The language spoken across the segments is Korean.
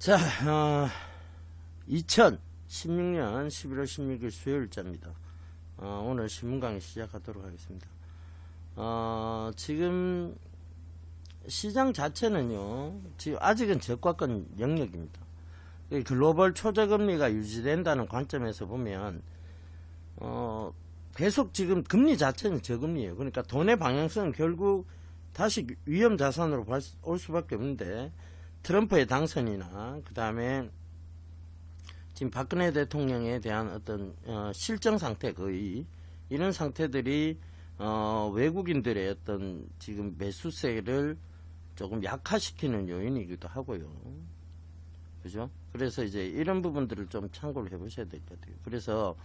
자, 2016년 11월 16일 수요일자입니다. 오늘 신문 강의 시작하도록 하겠습니다. 지금 시장 자체는요, 지금 아직은 저가권 영역입니다. 글로벌 초저금리가 유지된다는 관점에서 보면, 계속 지금 금리 자체는 저금리예요. 그러니까 돈의 방향성은 결국 다시 위험 자산으로 올 수밖에 없는데, 트럼프의 당선이나 그 다음에 지금 박근혜 대통령에 대한 어떤 실정 상태, 거의 이런 상태들이 외국인들의 어떤 지금 매수세를 조금 약화시키는 요인이기도 하고요. 그죠? 그래서 이제 이런 부분들을 좀 참고를 해 보셔야 될 것 같아요. 그래서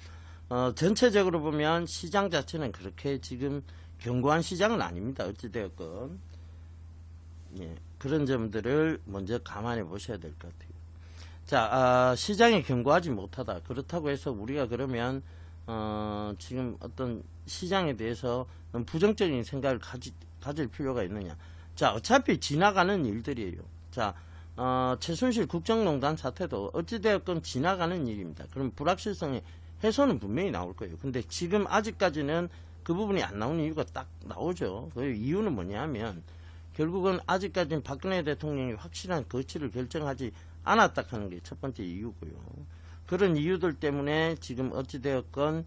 전체적으로 보면 시장 자체는 그렇게 지금 견고한 시장은 아닙니다. 어찌되었건. 예, 그런 점들을 먼저 감안해 보셔야 될 것 같아요. 자, 시장이 견고하지 못하다. 그렇다고 해서 우리가 그러면 지금 어떤 시장에 대해서 부정적인 생각을 가질 필요가 있느냐. 자, 어차피 지나가는 일들이에요. 자, 최순실 국정농단 사태도 어찌되었건 지나가는 일입니다. 그럼 불확실성의 해소는 분명히 나올 거예요. 근데 지금 아직까지는 그 부분이 안 나오는 이유가 딱 나오죠. 그 이유는 뭐냐면 결국은 아직까지는 박근혜 대통령이 확실한 거취를 결정하지 않았다 하는 게 첫 번째 이유고요. 그런 이유들 때문에 지금 어찌되었건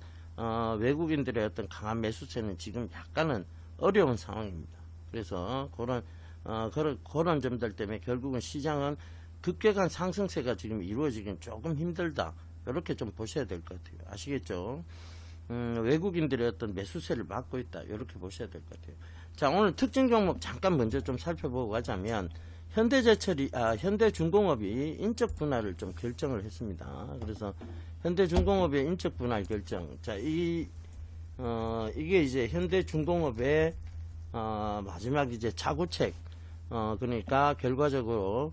외국인들의 어떤 강한 매수세는 지금 약간은 어려운 상황입니다. 그래서 그런 점들 때문에 결국은 시장은 급격한 상승세가 지금 이루어지긴 조금 힘들다. 이렇게 좀 보셔야 될 것 같아요. 아시겠죠? 외국인들의 어떤 매수세를 막고 있다. 이렇게 보셔야 될 것 같아요. 자, 오늘 특징 종목 잠깐 먼저 좀 살펴보고 가자면, 현대중공업이 인적 분할을 좀 결정을 했습니다. 그래서 현대중공업의 인적 분할 결정. 자, 이게 이제 현대중공업의 마지막 이제 자구책. 그러니까 결과적으로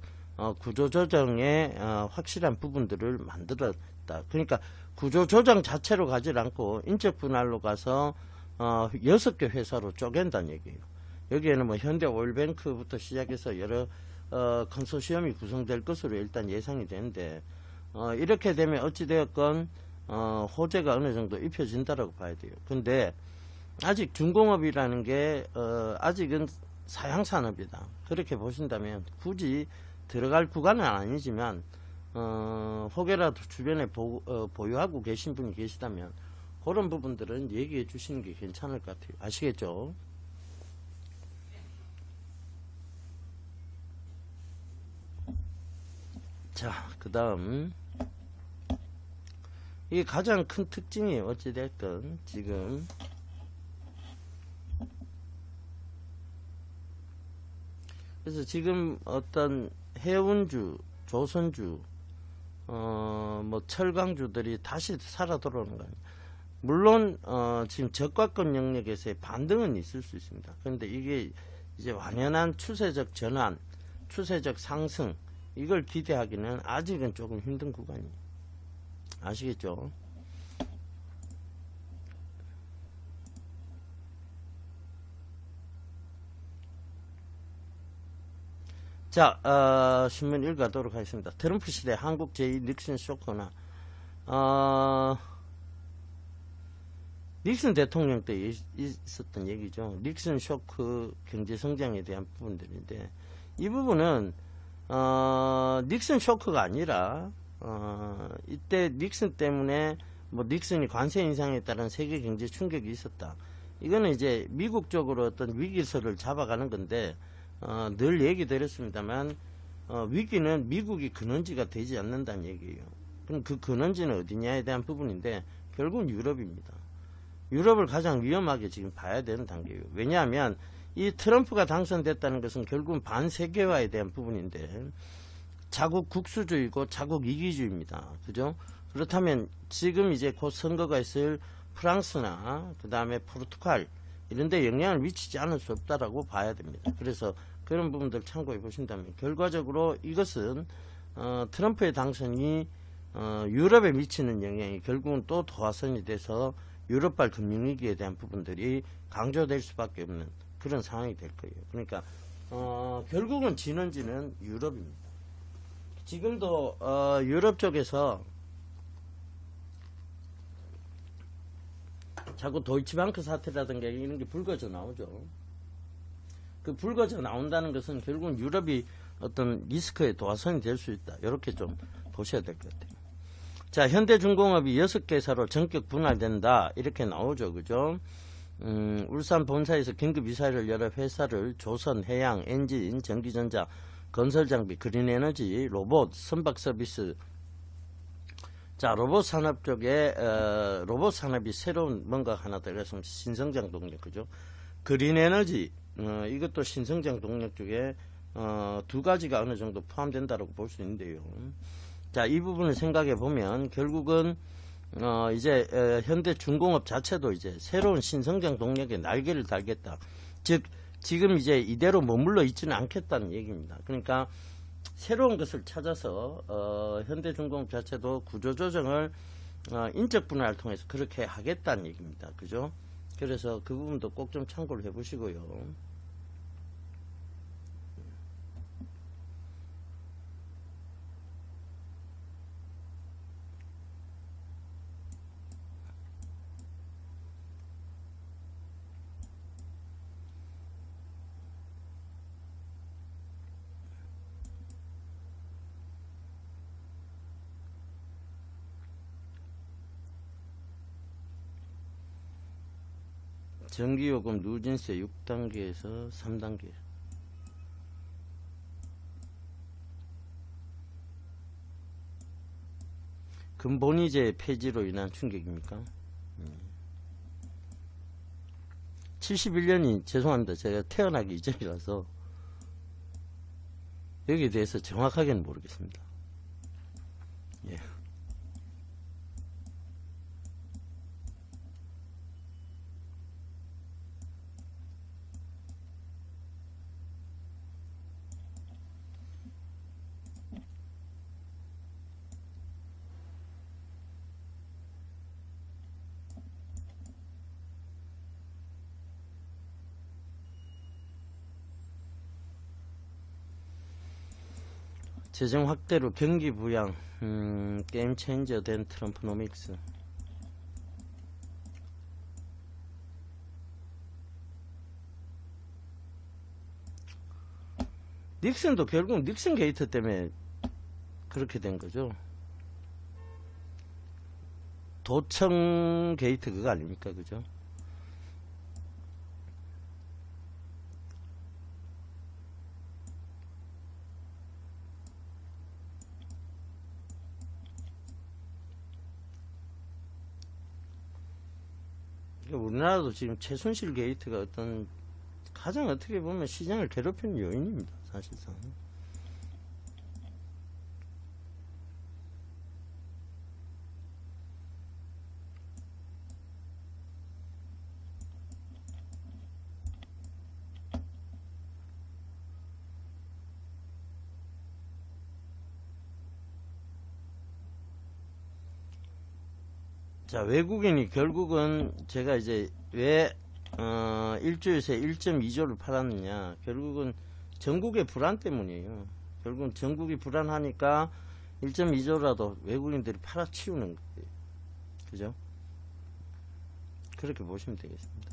구조조정의 확실한 부분들을 만들었다. 그러니까 구조조정 자체로 가지 않고 인적 분할로 가서 6개 회사로 쪼갠다는 얘기예요. 여기에는 뭐 현대오일뱅크부터 시작해서 여러 컨소시엄이 구성될 것으로 일단 예상이 되는데, 이렇게 되면 어찌되었건 호재가 어느 정도 입혀진다라고 봐야 돼요. 근데 아직 중공업이라는 게 아직은 사양산업이다. 그렇게 보신다면 굳이 들어갈 구간은 아니지만 혹여라도 주변에 보유하고 계신 분이 계시다면 그런 부분들은 얘기해 주시는 게 괜찮을 것 같아요. 아시겠죠? 자, 그 다음 이게 가장 큰 특징이 어찌됐든 지금 그래서 지금 어떤 해운주, 조선주, 뭐 철강주들이 다시 살아 돌아오는 거예요. 물론 지금 저가권 영역에서의 반등은 있을 수 있습니다. 그런데 이게 이제 완연한 추세적 전환, 추세적 상승, 이걸 기대하기는 아직은 조금 힘든 구간이에요. 아시겠죠? 자, 신문 읽어가도록 하겠습니다. 트럼프 시대 한국 제2 닉슨 쇼크나, 닉슨 대통령 때 있었던 얘기죠. 닉슨 쇼크 경제 성장에 대한 부분들인데, 이 부분은, 닉슨 쇼크가 아니라, 이때 닉슨 때문에, 뭐, 닉슨이 관세 인상에 따른 세계 경제 충격이 있었다. 이거는 이제 미국적으로 어떤 위기설을 잡아가는 건데, 늘 얘기 드렸습니다만 위기는 미국이 근원지가 되지 않는다는 얘기예요. 그럼 그 근원지는 어디냐에 대한 부분인데 결국은 유럽입니다. 유럽을 가장 위험하게 지금 봐야 되는 단계예요. 왜냐하면 이 트럼프가 당선됐다는 것은 결국은 반세계화에 대한 부분인데 자국 국수주의고 자국 이기주의입니다. 그죠? 그렇다면 지금 이제 곧 선거가 있을 프랑스나 그 다음에 포르투갈 이런 데 영향을 미치지 않을 수 없다라고 봐야 됩니다. 그래서 그런 부분들 참고해 보신다면 결과적으로 이것은 트럼프의 당선이 유럽에 미치는 영향이 결국은 또 도화선이 돼서 유럽발 금융위기에 대한 부분들이 강조될 수밖에 없는 그런 상황이 될 거예요. 그러니까 결국은 진원지는 유럽입니다. 지금도 유럽 쪽에서 자꾸 도이치방크 사태라든가 이런 게 불거져 나오죠. 그 불거져 나온다는 것은 결국은 유럽이 어떤 리스크의 도화선이 될 수 있다. 이렇게 좀 보셔야 될 것 같아요. 자, 현대중공업이 6개사로 전격 분할된다. 이렇게 나오죠. 그죠? 울산 본사에서 긴급이사를 여러 회사를 조선, 해양, 엔진, 전기전자, 건설장비, 그린에너지, 로봇, 선박서비스. 자, 로봇 산업 쪽에 로봇 산업이 새로운 뭔가 하나 들어갔으면 신성장 동력, 그죠? 그린에너지, 이것도 신성장 동력 쪽에 두 가지가 어느 정도 포함된다고 볼 수 있는데요. 자, 이 부분을 생각해 보면 결국은 이제 현대중공업 자체도 이제 새로운 신성장 동력의 날개를 달겠다. 즉 지금 이제 이대로 머물러 있지는 않겠다는 얘기입니다. 그러니까 새로운 것을 찾아서 현대중공업 자체도 구조조정을 인적 분할을 통해서 그렇게 하겠다는 얘기입니다. 그죠? 그래서 그 부분도 꼭 좀 참고를 해 보시고요. 전기요금 누진세 6단계에서 3단계. 근본이제 폐지로 인한 충격입니까? 71년이 죄송합니다. 제가 태어나기 이전이라서 여기에 대해서 정확하게는 모르겠습니다. 예. 재정 확대로 경기 부양, 게임 체인저 된 트럼프노믹스. 닉슨도 결국 닉슨 게이트 때문에 그렇게 된 거죠. 도청 게이트 그거 아닙니까? 그죠? 우리나라도 지금 최순실 게이트가 어떤 가장 어떻게 보면 시장을 괴롭히는 요인입니다. 사실상. 자, 외국인이 결국은 제가 이제 왜 1주에서 1.2조를 팔았느냐, 결국은 전국의 불안 때문이에요. 결국은 전국이 불안하니까 1.2조라도 외국인들이 팔아치우는 거예요. 그죠? 그렇게 보시면 되겠습니다.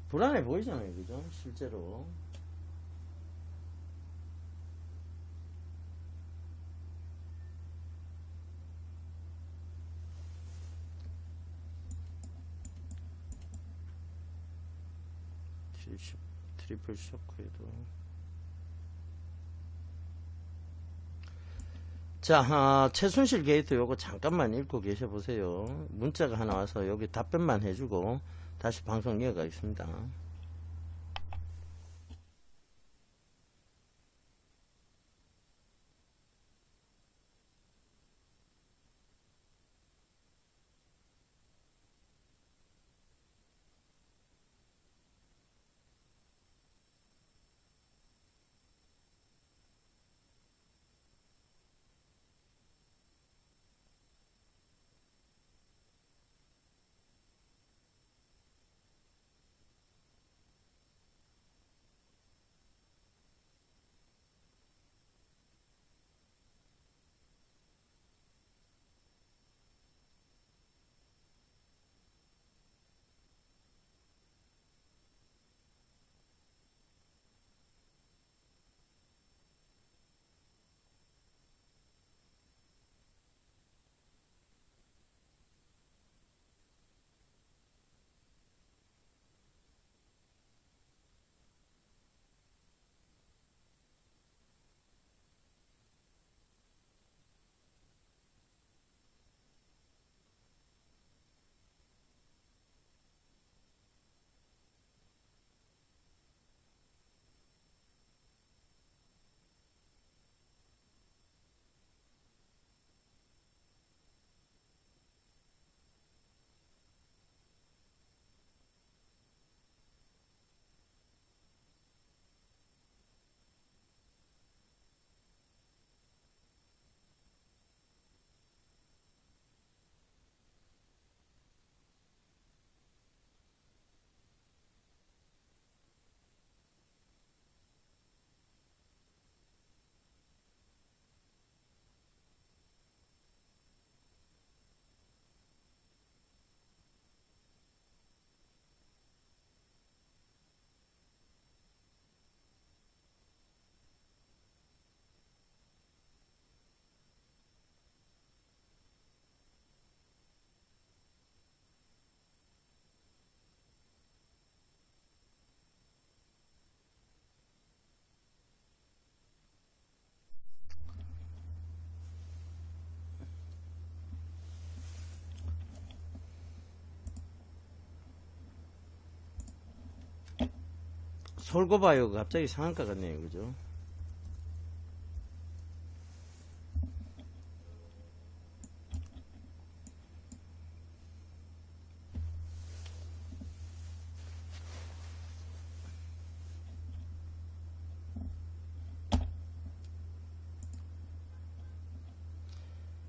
불안해 보이잖아요. 그죠? 실제로. 트리플 쇼크에도. 자, 최순실 게이트 요거 잠깐만 읽고 계셔 보세요. 문자가 하나 와서 여기 답변만 해주고 다시 방송 이어가겠습니다. 솔고바이오가 갑자기 상한가 같네요. 그죠?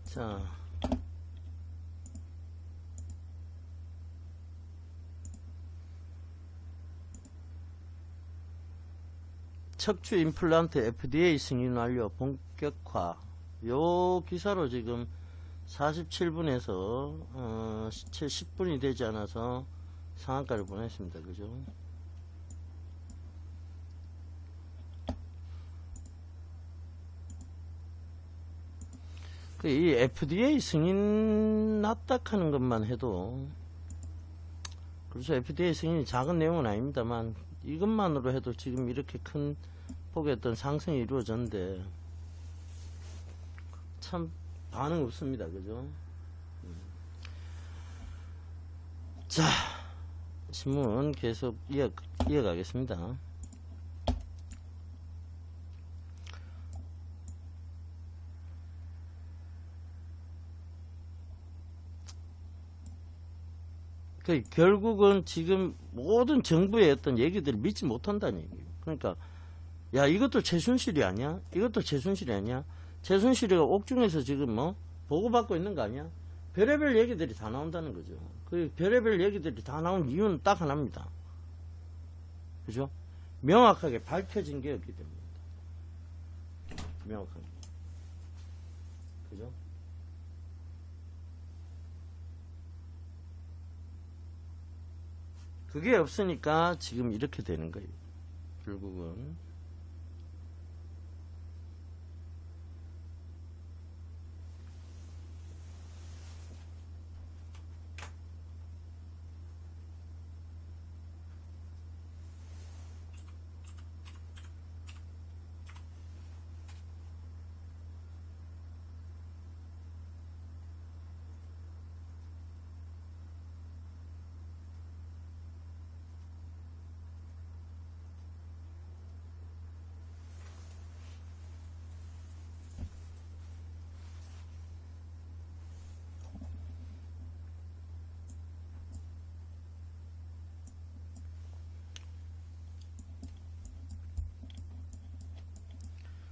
자, 척추 임플란트 FDA 승인 완료 본격화. 요 기사로 지금 47분에서 채 10분이 되지 않아서 상한가를 보냈습니다. 그죠? 이 FDA 승인 납득하는 것만 해도, 그래서 FDA 승인이 작은 내용은 아닙니다만 이것만으로 해도 지금 이렇게 큰 폭의 어떤 상승이 이루어졌는데 참 반응 없습니다. 그죠? 자, 신문 계속 이어가겠습니다. 결국은 지금 모든 정부의 어떤 얘기들을 믿지 못한다는 얘기예요. 그러니까 야, 이것도 최순실이 아니야? 이것도 최순실이 아니야? 최순실이가 옥중에서 지금 뭐 보고받고 있는 거 아니야? 별의별 얘기들이 다 나온다는 거죠. 그 별의별 얘기들이 다 나온 이유는 딱 하나입니다. 그죠? 명확하게 밝혀진 게 없기 때문입니다. 명확하게. 그죠? 그게 없으니까 지금 이렇게 되는 거예요. 결국은.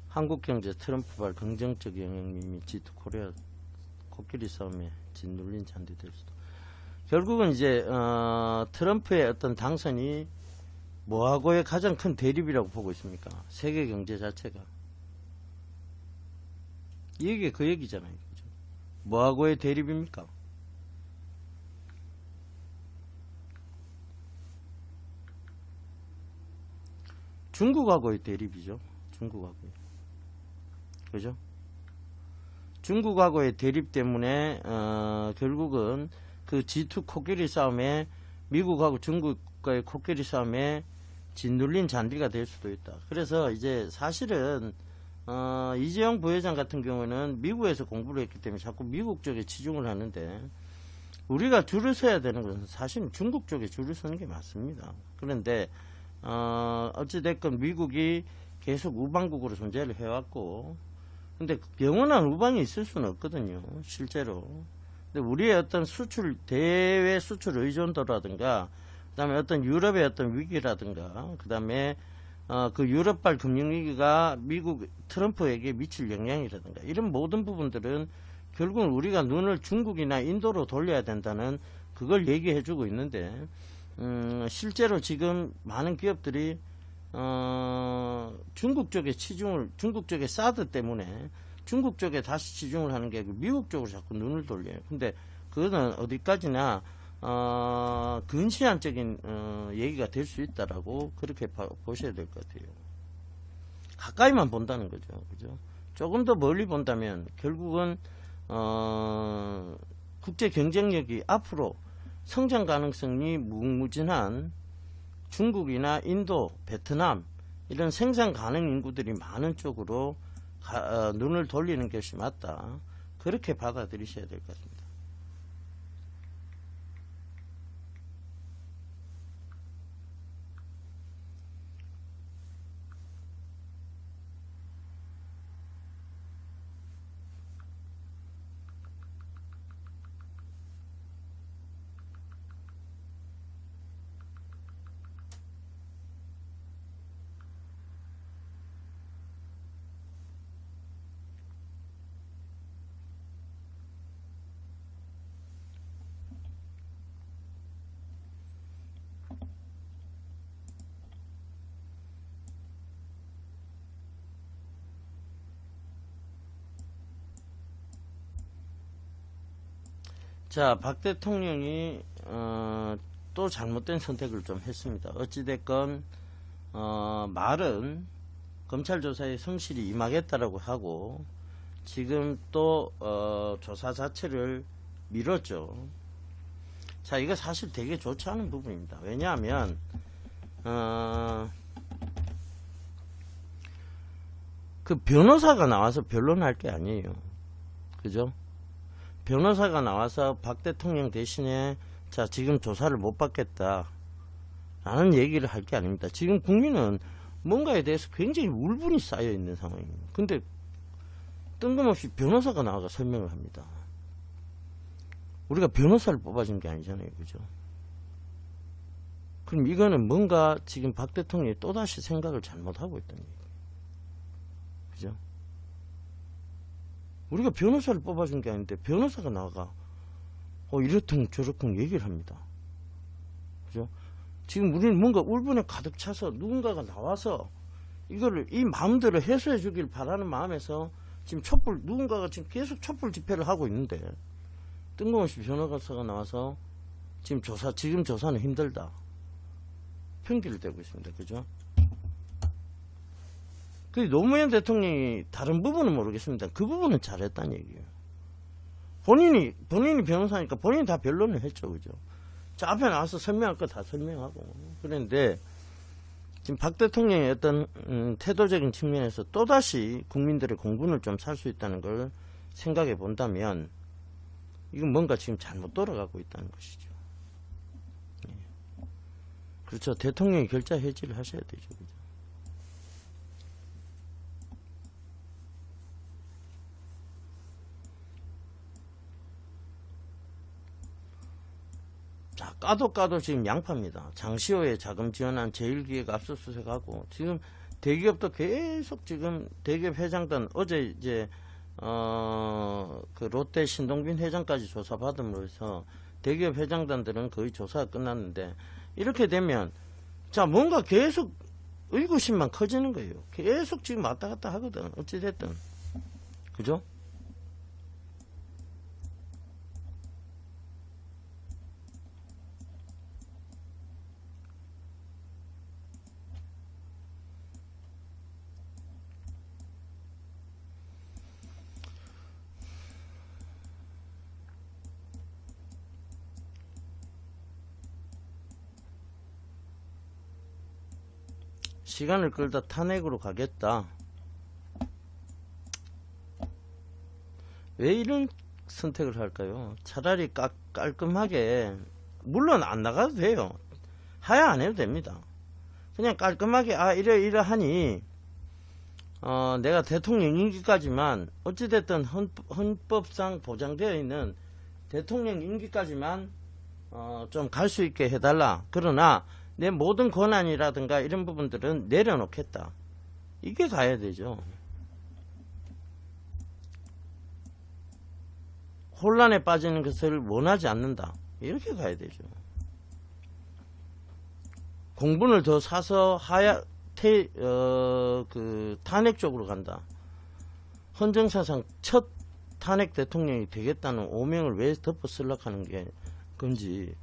한국경제 트럼프발 긍정적 영향 및 G2 코리아 코끼리 싸움에 짓눌린 잔디 될 수도. 결국은 이제 트럼프의 어떤 당선이 뭐하고의 가장 큰 대립이라고 보고 있습니까? 세계 경제 자체가. 이게 그 얘기잖아요. 그죠? 뭐하고의 대립입니까? 중국하고의 대립이죠. 중국하고의. 그죠? 중국하고의 대립 때문에 결국은 그 G2 코끼리 싸움에 미국하고 중국과의 코끼리 싸움에 짓눌린 잔디가 될 수도 있다. 그래서 이제 사실은 이재용 부회장 같은 경우는 미국에서 공부를 했기 때문에 자꾸 미국 쪽에 치중을 하는데 우리가 줄을 서야 되는 것은 사실은 중국 쪽에 줄을 서는 게 맞습니다. 그런데 어찌됐건 미국이 계속 우방국으로 존재를 해왔고 근데 영원한 우방이 있을 수는 없거든요. 실제로. 근데 우리의 어떤 수출, 대외 수출 의존도라든가, 그 다음에 어떤 유럽의 어떤 위기라든가, 그 다음에, 그 유럽발 금융위기가 미국 트럼프에게 미칠 영향이라든가, 이런 모든 부분들은 결국은 우리가 눈을 중국이나 인도로 돌려야 된다는 그걸 얘기해주고 있는데, 실제로 지금 많은 기업들이 중국 쪽에 중국 쪽에 사드 때문에 중국 쪽에 다시 치중을 하는 게 미국 쪽으로 자꾸 눈을 돌려요. 근데 그거는 어디까지나, 근시안적인, 얘기가 될 수 있다라고 그렇게 보셔야 될 것 같아요. 가까이만 본다는 거죠. 그죠? 조금 더 멀리 본다면 결국은, 국제 경쟁력이 앞으로 성장 가능성이 무궁무진한 중국이나 인도, 베트남 이런 생산 가능 인구들이 많은 쪽으로 눈을 돌리는 것이 맞다. 그렇게 받아들이셔야 될 것 같습니다. 자, 박 대통령이 또 잘못된 선택을 좀 했습니다. 어찌됐건 말은 검찰 조사에 성실히 임하겠다라고 하고 지금 또 조사 자체를 미뤘죠. 자, 이거 사실 되게 좋지 않은 부분입니다. 왜냐하면 그 변호사가 나와서 변론할 게 아니에요. 그죠? 변호사가 나와서 박 대통령 대신에 자, 지금 조사를 못 받겠다 라는 얘기를 할 게 아닙니다. 지금 국민은 뭔가에 대해서 굉장히 울분이 쌓여 있는 상황입니다. 근데 뜬금없이 변호사가 나와서 설명을 합니다. 우리가 변호사를 뽑아준 게 아니잖아요. 그죠? 그럼 이거는 뭔가 지금 박 대통령이 또다시 생각을 잘못하고 있다는 얘기예요. 그죠? 우리가 변호사를 뽑아준 게 아닌데 변호사가 나가 이렇든 저렇든 얘기를 합니다. 그죠? 지금 우리는 뭔가 울분에 가득 차서 누군가가 나와서 이거를 이 마음대로 해소해 주길 바라는 마음에서 지금 누군가가 지금 계속 촛불 집회를 하고 있는데 뜬금없이 변호사가 나와서 지금 조사는 힘들다 편기를 대고 있습니다. 그죠? 그 노무현 대통령이 다른 부분은 모르겠습니다. 그 부분은 잘했다는 얘기예요. 본인이 변호사니까 본인이 다 변론을 했죠. 그죠? 자, 앞에 나와서 설명할 거 다 설명하고. 그런데 지금 박 대통령의 어떤 태도적인 측면에서 또다시 국민들의 공분을 좀 살 수 있다는 걸 생각해 본다면 이건 뭔가 지금 잘못 돌아가고 있다는 것이죠. 예. 그렇죠. 대통령이 결자 해지를 하셔야 되죠. 그죠? 자, 까도 지금 양파입니다. 장시호에 자금 지원한 제1기획 압수수색하고 지금 대기업도 계속 지금 대기업 회장단 어제 이제 그 롯데 신동빈 회장까지 조사받음으로써 대기업 회장단들은 거의 조사가 끝났는데 이렇게 되면 자 뭔가 계속 의구심만 커지는 거예요. 계속 지금 왔다 갔다 하거든. 어찌됐든 그죠? 시간을 끌다 탄핵으로 가겠다. 왜 이런 선택을 할까요? 차라리 깔끔하게 물론 안 나가도 돼요. 하야 안 해도 됩니다. 그냥 깔끔하게 이러하니 내가 대통령 임기까지만 어찌됐든 헌법상 보장되어 있는 대통령 임기까지만 좀 갈 수 있게 해달라. 그러나 내 모든 권한이라든가 이런 부분들은 내려놓겠다. 이게 가야 되죠. 혼란에 빠지는 것을 원하지 않는다. 이렇게 가야 되죠. 공분을 더 사서 탄핵 쪽으로 간다. 헌정사상 첫 탄핵 대통령이 되겠다는 오명을 왜 덮어 쓰려고 하는 게 건지.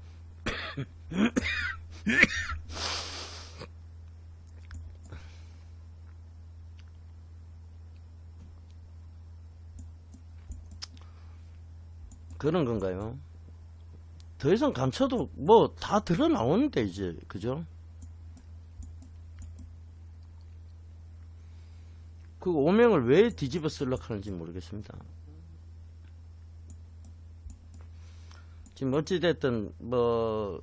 그런 건가요? 더 이상 감춰도 뭐 다 드러나오는데 이제 그죠? 그 오명을 왜 뒤집어 쓰려고 하는지 모르겠습니다. 지금 어찌됐든 뭐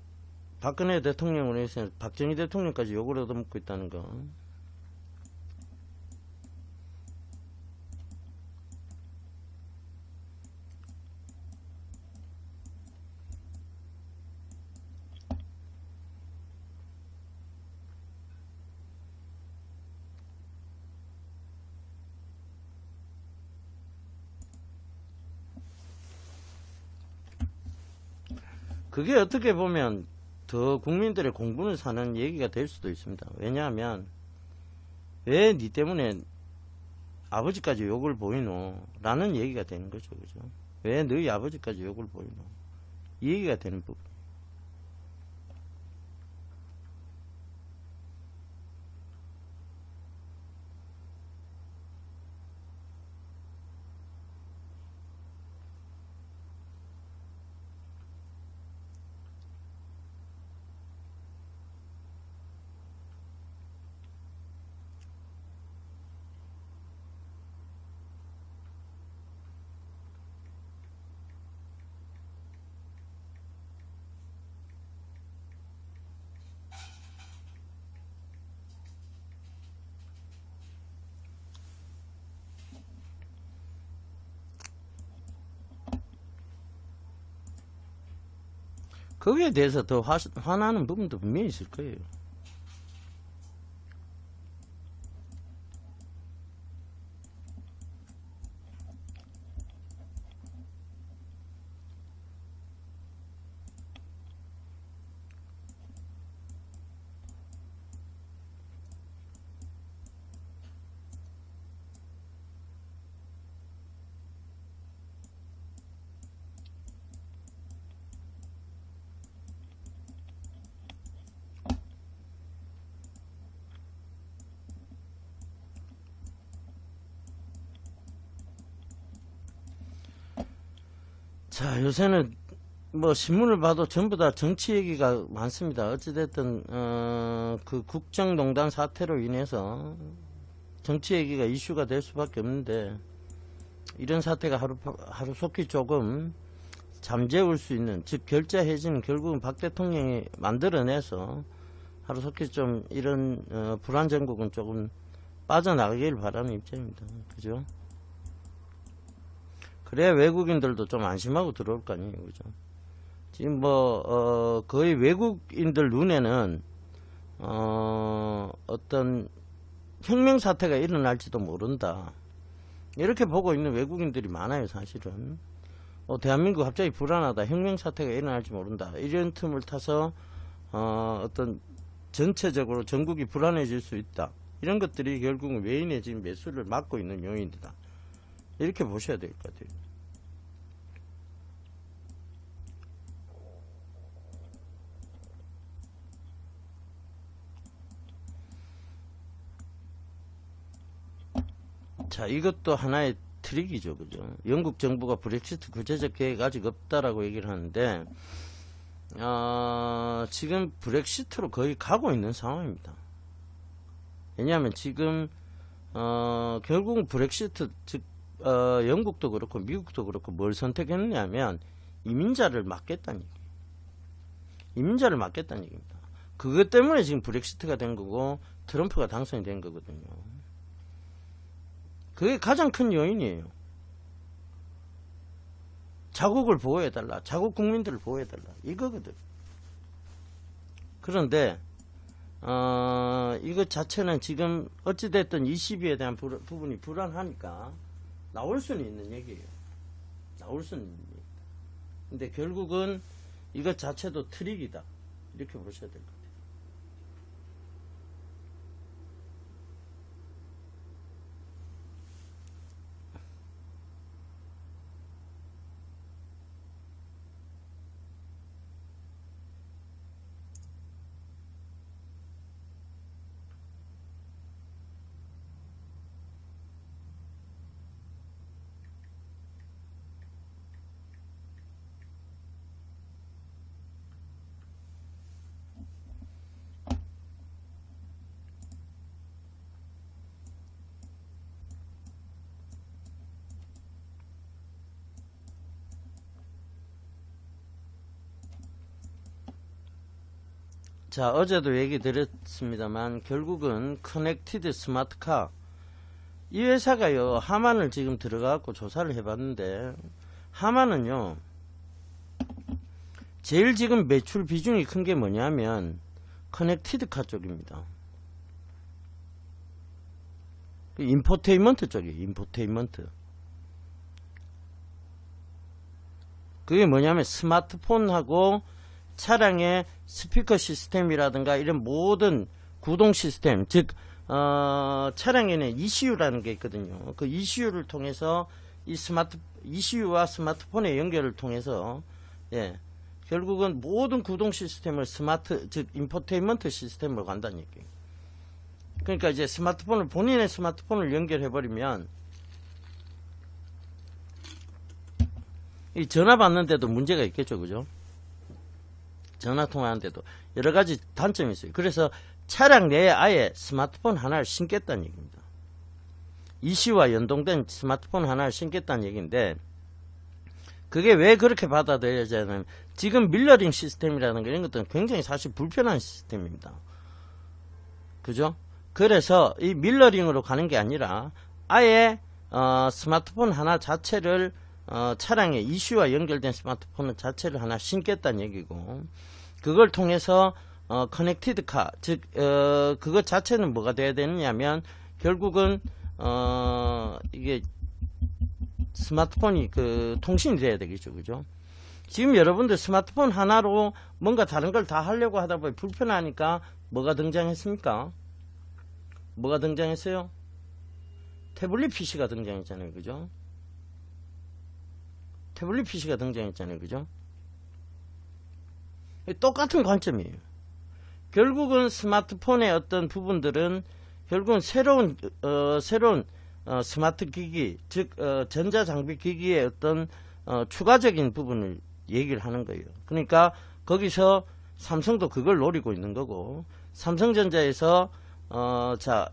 박근혜 대통령으로 해서 박정희 대통령까지 욕을 얻어먹고 있다는 거. 그게 어떻게 보면 더 국민들의 공분을 사는 얘기가 될 수도 있습니다. 왜냐하면 왜 니 때문에 아버지까지 욕을 보이노? 라는 얘기가 되는 거죠. 그죠? 왜 너희 아버지까지 욕을 보이노? 이 얘기가 되는 부분. 거기에 대해서 더 화나는 부분도 분명히 있을 거예요. 자, 요새는 뭐 신문을 봐도 전부 다 정치 얘기가 많습니다. 어찌됐든 그 국정농단 사태로 인해서 정치 얘기가 이슈가 될 수밖에 없는데, 이런 사태가 하루속히 조금 잠재울 수 있는, 즉 결자 해지는 결국은 박 대통령이 만들어내서 하루속히 좀 이런 불안 정국은 조금 빠져나가길 바라는 입장입니다. 그죠? 그래야 외국인들도 좀 안심하고 들어올 거 아니에요. 그죠? 지금 뭐 거의 외국인들 눈에는 어떤 혁명 사태가 일어날지도 모른다, 이렇게 보고 있는 외국인들이 많아요. 사실은 대한민국 갑자기 불안하다, 혁명 사태가 일어날지 모른다, 이런 틈을 타서 어떤 전체적으로 전국이 불안해질 수 있다, 이런 것들이 결국은 외인의 지금 매수를 막고 있는 요인이다, 이렇게 보셔야 될 것 같아요. 자, 이것도 하나의 트릭이죠. 그죠? 영국 정부가 브렉시트 구체적 계획 아직 없다라고 얘기를 하는데, 지금 브렉시트로 거의 가고 있는 상황입니다. 왜냐하면 지금 결국은 브렉시트, 즉 영국도 그렇고 미국도 그렇고 뭘 선택했느냐면 이민자를 막겠다는 얘기예요. 이민자를 막겠다는 얘기입니다. 그것 때문에 지금 브렉시트가 된 거고 트럼프가 당선이 된 거거든요. 그게 가장 큰 요인이에요. 자국을 보호해달라, 자국 국민들을 보호해달라, 이거거든. 그런데 이것 자체는 지금 어찌됐든 이 시비에 대한 부분이 불안하니까 나올 수는 있는 얘기예요. 나올 수는 있는 얘기다. 근데 결국은 이것 자체도 트릭이다, 이렇게 보셔야 될 것 같아요. 자, 어제도 얘기 드렸습니다만 결국은 커넥티드 스마트카, 이 회사가요 하만을 지금 들어가고 조사를 해봤는데, 하만은요 제일 지금 매출 비중이 큰 게 뭐냐면 커넥티드카 쪽입니다. 인포테인먼트 쪽이에요. 인포테인먼트. 그게 뭐냐면 스마트폰하고 차량의 스피커 시스템이라든가 이런 모든 구동 시스템, 즉 차량에는 ECU라는 게 있거든요. 그 ECU를 통해서 ECU와 스마트폰의 연결을 통해서 결국은 모든 구동 시스템을 스마트, 즉 인포테인먼트 시스템으로 간다는 얘기예요. 그러니까 이제 스마트폰을, 본인의 스마트폰을 연결해버리면 이 전화 받는데도 문제가 있겠죠, 그죠? 전화 통화하는데도 여러 가지 단점이 있어요. 그래서 차량 내에 아예 스마트폰 하나를 신겠다는 얘기입니다. ECU와 연동된 스마트폰 하나를 신겠다는 얘기인데, 그게 왜 그렇게 받아들여지냐면 지금 밀러링 시스템이라는 게 이런 것들은 굉장히 사실 불편한 시스템입니다. 그죠? 그래서 이 밀러링으로 가는 게 아니라 아예 스마트폰 하나 자체를 차량에 ECU와 연결된 스마트폰 자체를 하나 신겠다는 얘기고, 그걸 통해서 커넥티드 카, 즉 그것 자체는 뭐가 돼야 되느냐면 결국은 이게 스마트폰이 그 통신이 돼야 되겠죠, 그죠? 지금 여러분들 스마트폰 하나로 뭔가 다른 걸 다 하려고 하다 보니 불편하니까 뭐가 등장했습니까? 뭐가 등장했어요? 태블릿 PC가 등장했잖아요, 그죠? 태블릿 PC가 등장했잖아요, 그죠? 똑같은 관점이에요. 결국은 스마트폰의 어떤 부분들은 결국은 새로운 스마트 기기, 즉 전자장비 기기의 어떤 추가적인 부분을 얘기를 하는 거예요. 그러니까 거기서 삼성도 그걸 노리고 있는 거고, 삼성전자에서 자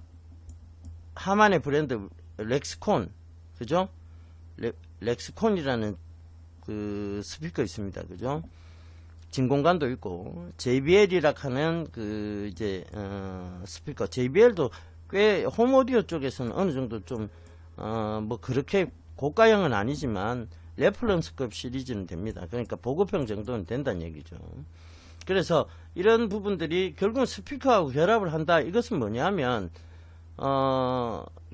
하만의 브랜드 렉스콘, 그죠? 렉스콘이라는 그 스피커 있습니다, 그죠? 진공관도 있고, JBL이라 하는 그 이제 스피커, JBL도 꽤 홈오디오 쪽에서는 어느 정도 좀 뭐 그렇게 고가형은 아니지만 레퍼런스급 시리즈는 됩니다. 그러니까 보급형 정도는 된다는 얘기죠. 그래서 이런 부분들이 결국은 스피커하고 결합을 한다. 이것은 뭐냐면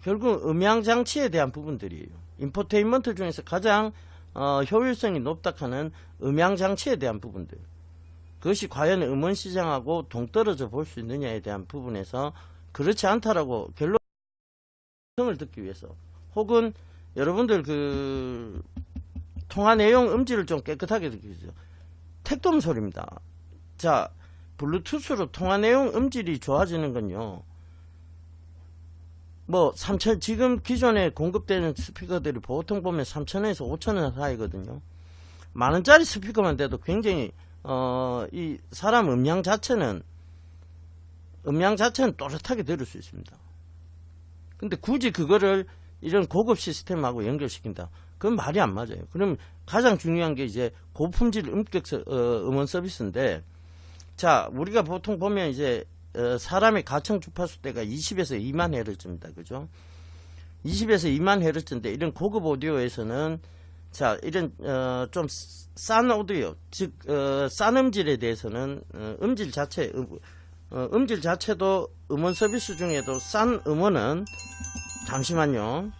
결국 음향 장치에 대한 부분들이에요. 인포테인먼트 중에서 가장 효율성이 높다 하는 음향 장치에 대한 부분들. 그것이 과연 음원 시장하고 동떨어져 볼 수 있느냐에 대한 부분에서 그렇지 않다라고 결론을 듣기 위해서, 혹은 여러분들 그 통화 내용 음질을 좀 깨끗하게 듣기 위해서, 택도 소리입니다. 자, 블루투스로 통화 내용 음질이 좋아지는 건요, 뭐 3천, 지금 기존에 공급되는 스피커들이 보통 보면 3,000원에서 5,000원 사이거든요. 만원짜리 스피커만 돼도 굉장히 이 사람 음량 자체는 또렷하게 들을 수 있습니다. 근데 굳이 그거를 이런 고급 시스템하고 연결시킨다, 그건 말이 안 맞아요. 그럼 가장 중요한 게 이제 고품질 음원 서비스인데, 자, 우리가 보통 보면 이제 사람의 가청 주파수대가 20에서 2만 헤르츠입니다. 그죠? 20에서 2만 헤르츠인데 이런 고급 오디오에서는 자, 이런 좀 싼 오디오, 즉 싼 음질에 대해서는 음질 자체도 음원 서비스 중에도 싼 음원은, 잠시만요.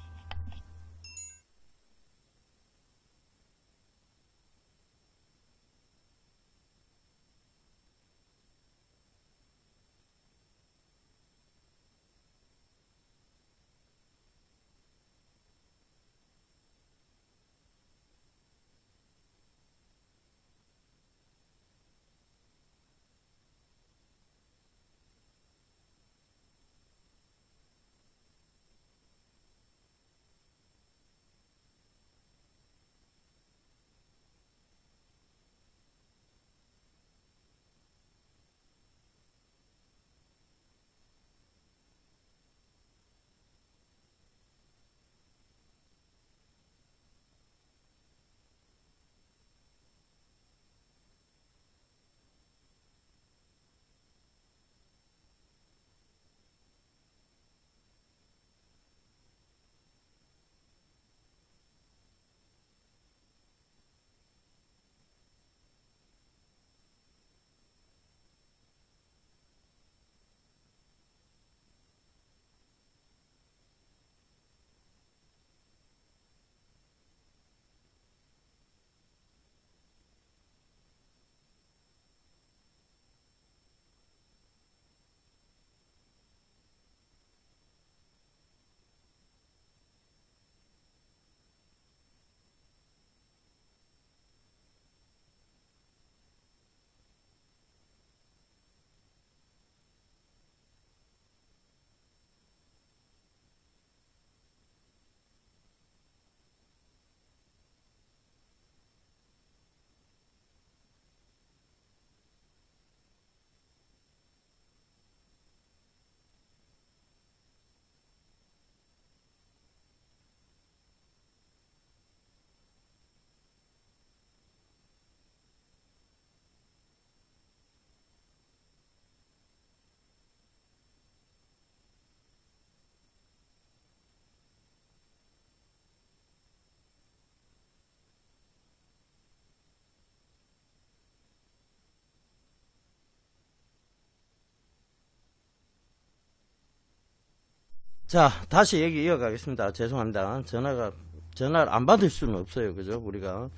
자, 다시 얘기 이어가겠습니다. 죄송합니다. 전화를 안 받을 수는 없어요. 그죠? 우리가.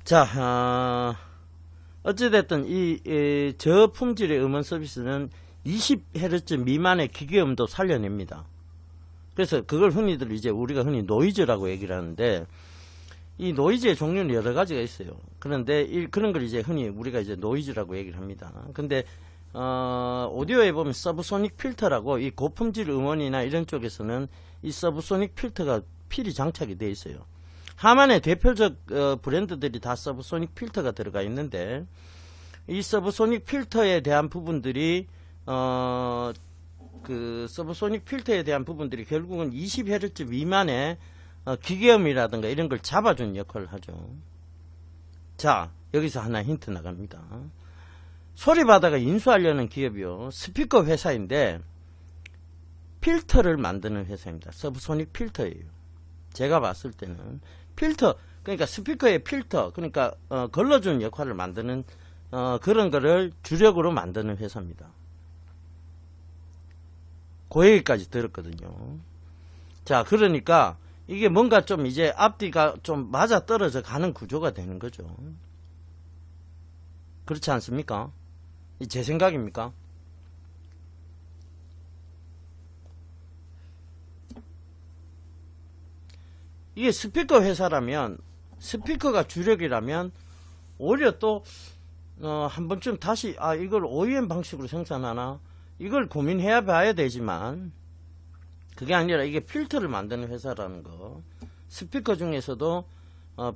자, 어찌됐든 저품질의 음원 서비스는 20Hz 미만의 기계음도 살려냅니다. 그래서 그걸 우리가 흔히 노이즈라고 얘기를 하는데, 이 노이즈의 종류는 여러 가지가 있어요. 그런데 그런 걸 이제 흔히 우리가 이제 노이즈라고 얘기를 합니다. 근데 오디오에 보면 서브소닉 필터라고, 이 고품질 음원이나 이런 쪽에서는 이 서브소닉 필터가 필히 장착이 되어 있어요. 하만의 대표적 브랜드들이 다 서브소닉 필터가 들어가 있는데, 이 서브소닉 필터에 대한 부분들이 그 서브소닉 필터에 대한 부분들이 결국은 20Hz 미만의 기계음이라든가 이런 걸 잡아주는 역할을 하죠. 자, 여기서 하나 힌트 나갑니다. 소리바다가 인수하려는 기업이요, 스피커 회사인데 필터를 만드는 회사입니다. 서브소닉 필터예요. 제가 봤을 때는 필터, 그러니까 스피커의 필터, 그러니까 걸러주는 역할을 만드는 그런 거를 주력으로 만드는 회사입니다. 그 얘기까지 들었거든요. 자, 그러니까 이게 뭔가 좀 이제 앞뒤가 좀 맞아 떨어져 가는 구조가 되는 거죠. 그렇지 않습니까? 제 생각입니까? 이게 스피커 회사라면, 스피커가 주력이라면 오히려 또 한 번쯤 다시 이걸 OEM 방식으로 생산하나, 이걸 고민해야 봐야 되지만, 그게 아니라 이게 필터를 만드는 회사라는 거, 스피커 중에서도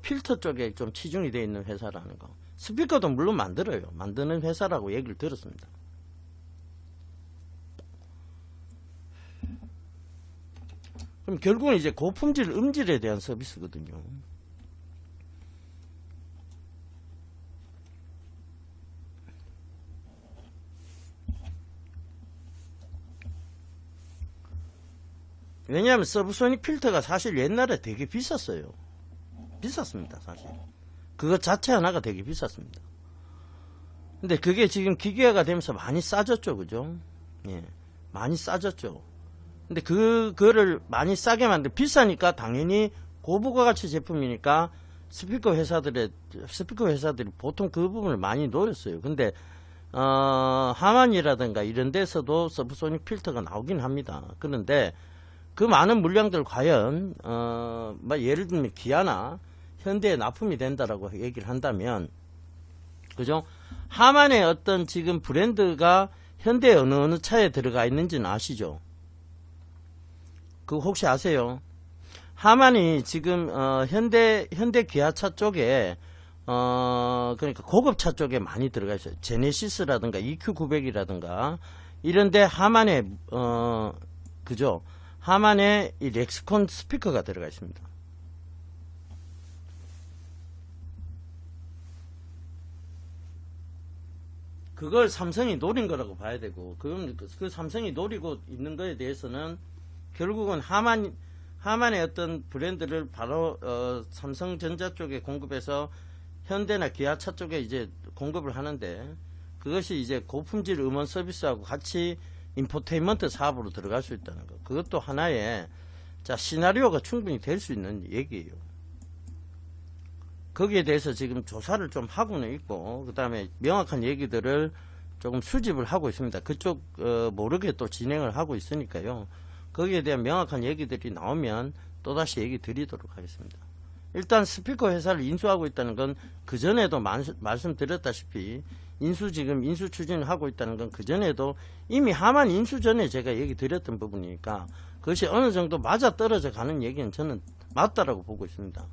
필터 쪽에 좀 치중이 되어 있는 회사라는 거, 스피커도 물론 만드는 회사라고 얘기를 들었습니다. 그럼 결국은 이제 고품질 음질에 대한 서비스거든요. 왜냐하면 서브소닉 필터가 사실 옛날에 되게 비쌌어요. 비쌌습니다, 사실. 그것 자체 하나가 되게 비쌌습니다. 근데 그게 지금 기계화가 되면서 많이 싸졌죠, 그죠? 예, 많이 싸졌죠. 근데 그거를 많이 싸게 비싸니까 당연히 고부가가치 제품이니까 스피커 회사들이 보통 그 부분을 많이 노렸어요. 근데 하만이라든가 이런 데서도 서브소닉 필터가 나오긴 합니다. 그런데 그 많은 물량들 과연 예를 들면 기아나 현대에 납품이 된다라고 얘기를 한다면, 그죠? 하만의 어떤 지금 브랜드가 현대 어느 차에 들어가 있는지는 아시죠? 그거 혹시 아세요? 하만이 지금 현대 기아차 쪽에 그러니까 고급차 쪽에 많이 들어가 있어요. 제네시스라든가 EQ900이라든가 이런데 하만의 그죠? 하만의 이 렉스콘 스피커가 들어가 있습니다. 그걸 삼성이 노린 거라고 봐야 되고, 그 삼성이 노리고 있는 거에 대해서는 결국은 하만의 어떤 브랜드를 바로 삼성전자 쪽에 공급해서 현대나 기아차 쪽에 이제 공급을 하는데, 그것이 이제 고품질 음원 서비스하고 같이 인포테인먼트 사업으로 들어갈 수 있다는 거, 그것도 하나의 시나리오가 충분히 될 수 있는 얘기예요. 거기에 대해서 지금 조사를 좀 하고는 있고, 그 다음에 명확한 얘기들을 조금 수집을 하고 있습니다. 그쪽 모르게 또 진행을 하고 있으니까요. 거기에 대한 명확한 얘기들이 나오면 또다시 얘기 드리도록 하겠습니다. 일단 스피커 회사를 인수하고 있다는 건 그전에도 말씀드렸다시피 지금 인수 추진을 하고 있다는 건 그전에도 이미 하만 인수 전에 제가 얘기 드렸던 부분이니까, 그것이 어느 정도 맞아 떨어져 가는 얘기는 저는 맞다라고 보고 있습니다.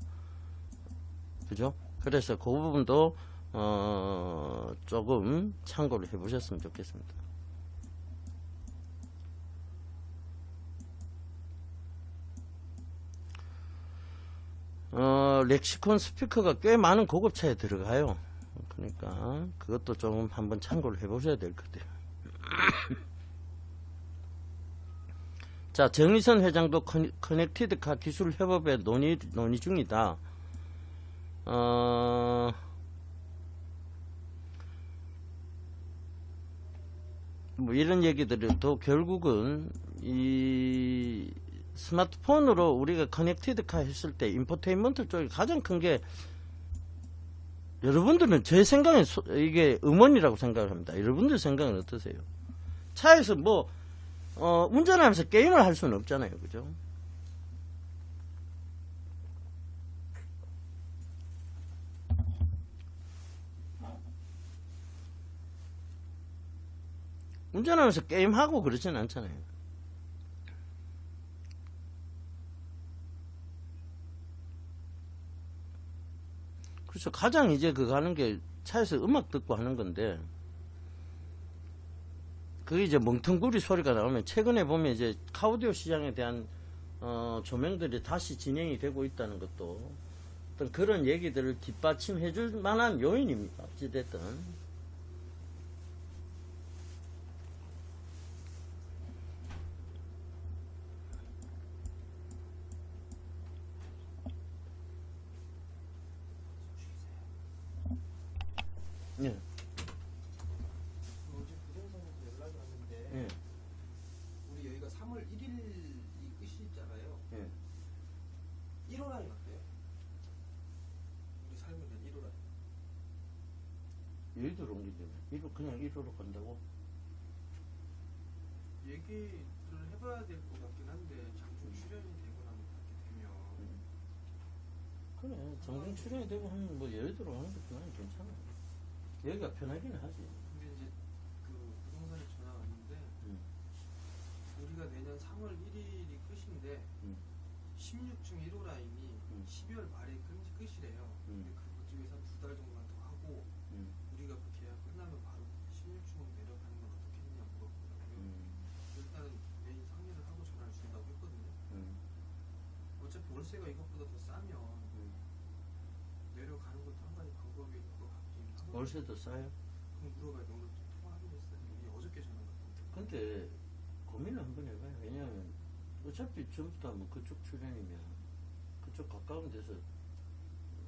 그죠? 그래서 그 부분도 조금 참고를 해 보셨으면 좋겠습니다. 렉시콘 스피커가 꽤 많은 고급차에 들어가요. 그러니까 그것도 좀 한번 참고를 해 보셔야 될 것 같아요. 자, 정의선 회장도 커넥티드카 기술 협업에 논의 중이다. 뭐 이런 얘기들도 결국은 이 스마트폰으로 우리가 커넥티드카 했을 때 인포테인먼트 쪽이 가장 큰 게 여러분들은 제 생각엔 이게 음원이라고 생각을 합니다. 여러분들 생각은 어떠세요? 차에서 뭐 운전하면서 게임을 할 수는 없잖아요, 그죠? 운전하면서 게임하고 그러진 않잖아요. 그래서 가장 이제 그거 하는 게 차에서 음악 듣고 하는 건데, 그게 이제 멍텅구리 소리가 나오면, 최근에 보면 이제 카오디오 시장에 대한 조명들이 다시 진행이 되고 있다는 것도 어떤 그런 얘기들을 뒷받침해 줄 만한 요인입니다. 어찌됐든. 예. 어제 부동산에서 연락이 왔는데 예. 우리 여기가 3월 1일이 끝이잖아요. 예. 1호라인 어때요? 우리 살고 있는 1호라인. 여의도로 옮기려면 그냥 1호로 간다고? 얘기를 해봐야 될 것 같긴 한데 장중 출연이 되고 나면 그렇게 되면 그래, 정중 출연이 되고 하면 뭐 여의도로 하는 것도 나는 괜찮아. 여기가 편하기는 하지. 근데 이제 그 부동산에 전화 왔는데 우리가 내년 3월 1일이 끝인데 16층 1호 라인이 12월 말에 끝이래요. 근데 그쪽에서 한 2달 정도만 더 하고 우리가 그 계약 끝나면 바로 16층으로 내려가는 건 어떻겠냐 물어보더라고요. 일단은 매일 상의를 하고 전화를 준다고 했거든요. 어차피 월세가 이것보다 더 싸면 내려가는 것도 한 가지 방법일 것 같긴 하고. 월세도 싸요? 그럼 물어봐야 돼. 오늘 통화하기로 했어요. 우리 어저께 전화 왔거든요. 근데 고민을 한번 해봐요. 왜냐면 어차피 전부 다 뭐 그쪽 출연이면 그쪽 가까운 데서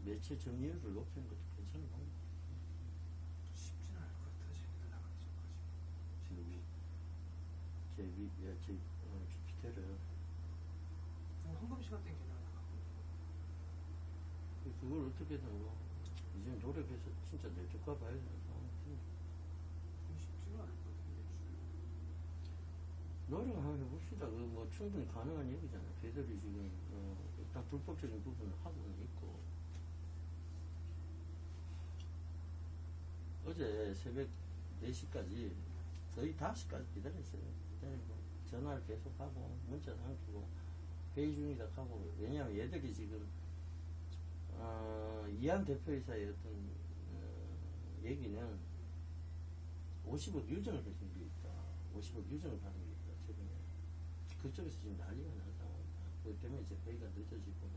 매체 점유율을 높이는 것도 괜찮은 방법. 쉽지는 않을 것 같아. 쟤네들 나가기 전까지. 지금 주피테를 황금 시간대는 걔네가 나가고. 그걸 어떻게든 뭐 이제 노력해서 진짜 내쫓가 봐야 되는 상황인데 쉽지는 않을 것 같은데. 노력 한번 해봅시다. 그 뭐 충분히 가능한 얘기잖아. 걔들이 지금 일단 불법적인 부분을 하고는 있고, 어제 새벽 4시까지 거의 5시까지 기다렸어요. 기다리고 전화를 계속 하고 문자 남기고 회의 중이다 하고. 왜냐하면 얘들이 지금 이한 대표이사의 어떤 얘기는 50억 유정을 해준 게 있다. 50억 유정을 받은 게 있다. 최근에 그쪽에서 지금 난리가 난 상황이다. 그것 때문에 이제 회의가 늦어지고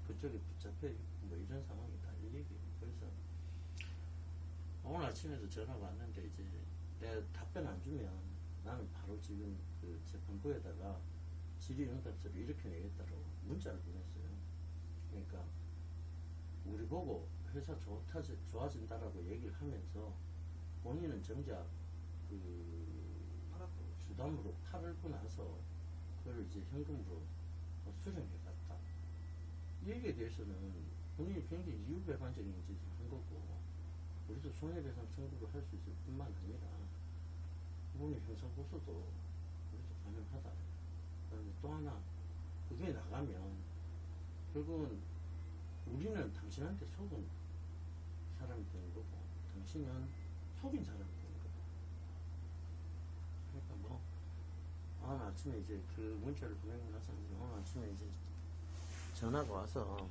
그쪽에 붙잡혀 있고 뭐 이런 상황이 다 얘기예요. 그래서 오늘 아침에도 전화가 왔는데 이제 내가 답변 안 주면 나는 바로 지금 그 재판부에다가 질의응답서를 이렇게 내겠다고 문자를 보냈어요. 그러니까 우리 보고 회사 좋아진다라고 얘기를 하면서 본인은 정작 주담으로 팔고 나서 그걸 이제 현금으로 수령해 갔다. 이 얘기에 대해서는 본인이 굉장히 이유배반적인 짓을 한 거고, 우리도 손해배상 청구를 할 수 있을 뿐만 아니라 본인 형사고소도 우리도 가능하다. 그런데 또 하나, 그게 나가면 결국은 우리는 당신한테 속은 사람이 되는 거고 당신은 속인 사람이 되는 거고. 그러니까 뭐 오늘 아침에 이제 그 문자를 보내고 나서 오늘 아침에 이제 전화가 와서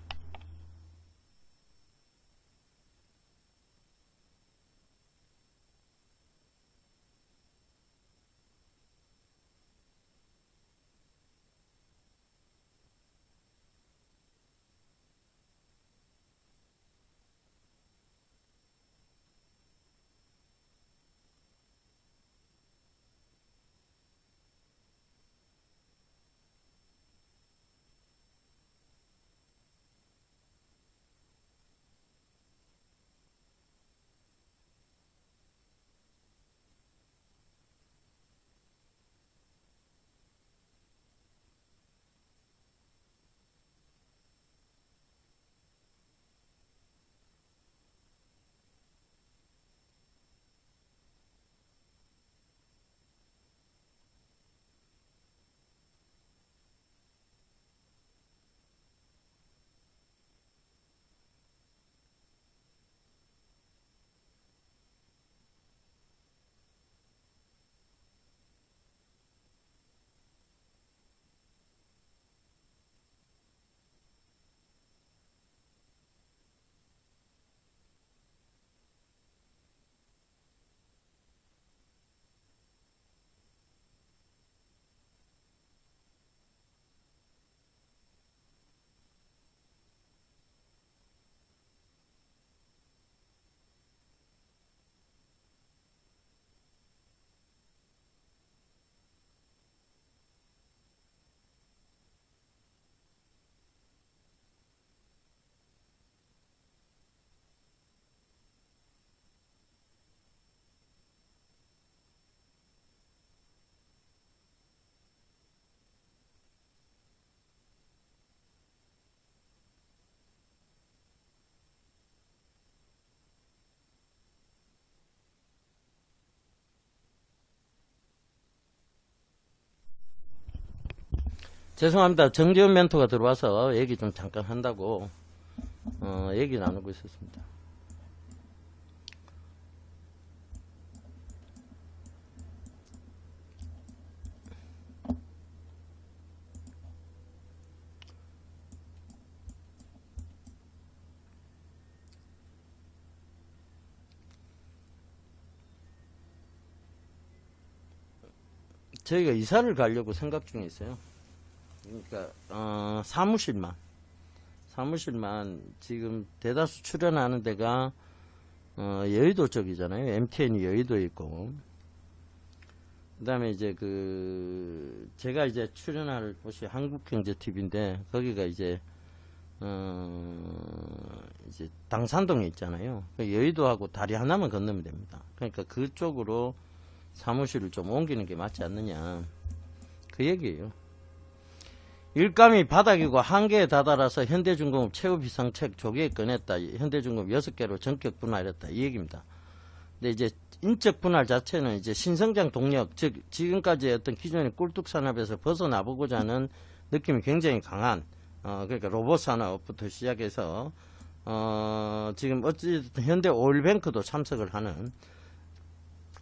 죄송합니다. 정재훈 멘토가 들어와서 얘기 좀 잠깐 한다고 얘기 나누고 있었습니다. 저희가 이사를 가려고 생각 중에 있어요. 그러니까 사무실만 지금 대다수 출연하는 데가 여의도 쪽이잖아요. MTN이 여의도에 있고, 그 다음에 이제 제가 이제 출연할 곳이 한국경제TV인데 거기가 이제 이제 당산동에 있잖아요. 여의도하고 다리 하나만 건너면 됩니다. 그러니까 그쪽으로 사무실을 좀 옮기는 게 맞지 않느냐, 그 얘기예요. 일감이 바닥이고 한계에 다다라서 현대중공업 최후 비상책 조기에 꺼냈다. 현대중공업 6개로 전격 분할했다. 이 얘기입니다. 근데 이제 인적 분할 자체는 이제 신성장 동력, 즉 지금까지의 어떤 기존의 꿀뚝 산업에서 벗어나보고자 하는 느낌이 굉장히 강한, 그러니까 로봇 산업부터 시작해서 지금 어찌됐든 현대 오일뱅크도 참석을 하는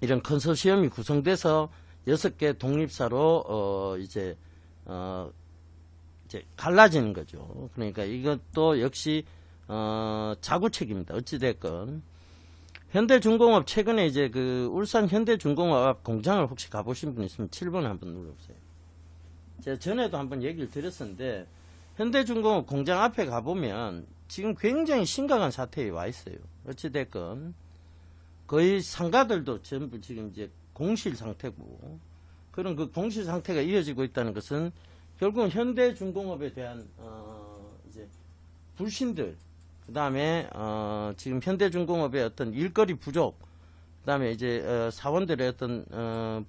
이런 컨소시엄이 구성돼서 6개 독립사로 이제 갈라지는 거죠. 그러니까 이것도 역시 자구책입니다. 어찌됐건 현대중공업 최근에 이제 울산 현대중공업 앞 공장을 혹시 가보신 분 있으면 7번 한번 눌러보세요. 제가 전에도 한번 얘기를 드렸었는데 현대중공업 공장 앞에 가보면 지금 굉장히 심각한 사태에 와 있어요. 어찌됐건 거의 상가들도 전부 지금 이제 공실 상태고, 그런 그 공실 상태가 이어지고 있다는 것은 결국은 현대중공업에 대한 이제 불신들, 그 다음에 지금 현대중공업의 어떤 일거리 부족, 그 다음에 이제 사원들의 어떤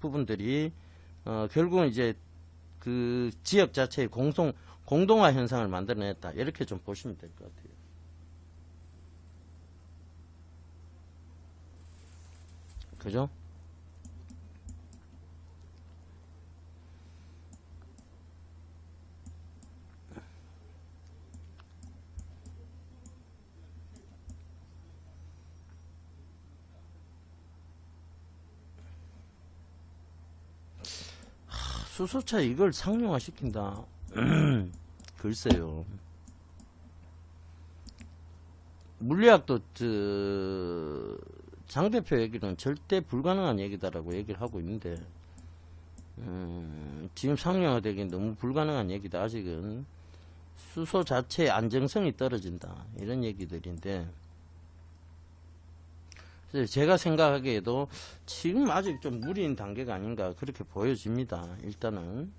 부분들이 결국은 이제 그 지역 자체의 공동화 현상을 만들어냈다. 이렇게 좀 보시면 될 것 같아요. 그죠? 수소차 이걸 상용화 시킨다. 글쎄요. 물리학도 장 대표 얘기는 절대 불가능한 얘기다라고 얘기를 하고 있는데 지금 상용화되기엔 너무 불가능한 얘기다. 아직은 수소 자체의 안정성이 떨어진다, 이런 얘기들인데, 그래서 제가 생각하기에도 지금 아직 좀 무리인 단계가 아닌가 그렇게 보여집니다. 일단은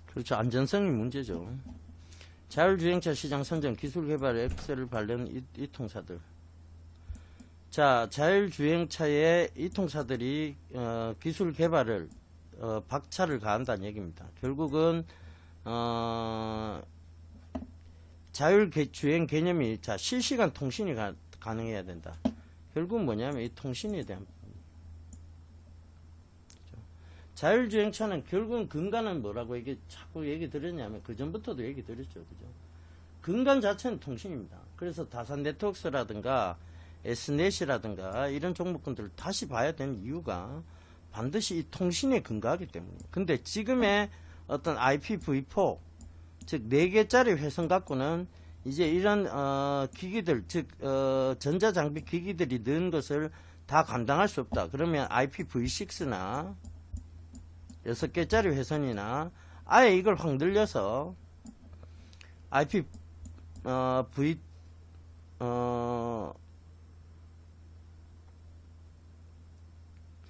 그렇죠. 안전성이 문제죠. 자율주행차 시장 선정 기술 개발에 엑셀을 바른 이 통사들. 자, 자율주행차의 이 통사들이 기술 개발을 박차를 가한다는 얘기입니다. 결국은 자율주행 개념이 실시간 통신이 가능해야 된다. 결국은 뭐냐면 이 통신에 대한, 자율주행차는 결국은 근간은 뭐라고 자꾸 얘기 드렸냐면, 그 전부터도 얘기 드렸죠. 그죠? 근간 자체는 통신입니다. 그래서 다산 네트워크스라든가 S넷이라든가 이런 종목군들을 다시 봐야 되는 이유가 반드시 이 통신에 근거하기 때문이에요. 근데 지금의 어떤 IPv4, 즉 4개짜리 회선 갖고는 이제 이런 기기들, 즉 전자장비 기기들이 넣은 것을 다 감당할 수 없다. 그러면 IPv6나 6개짜리 회선이나 아예 이걸 확 늘려서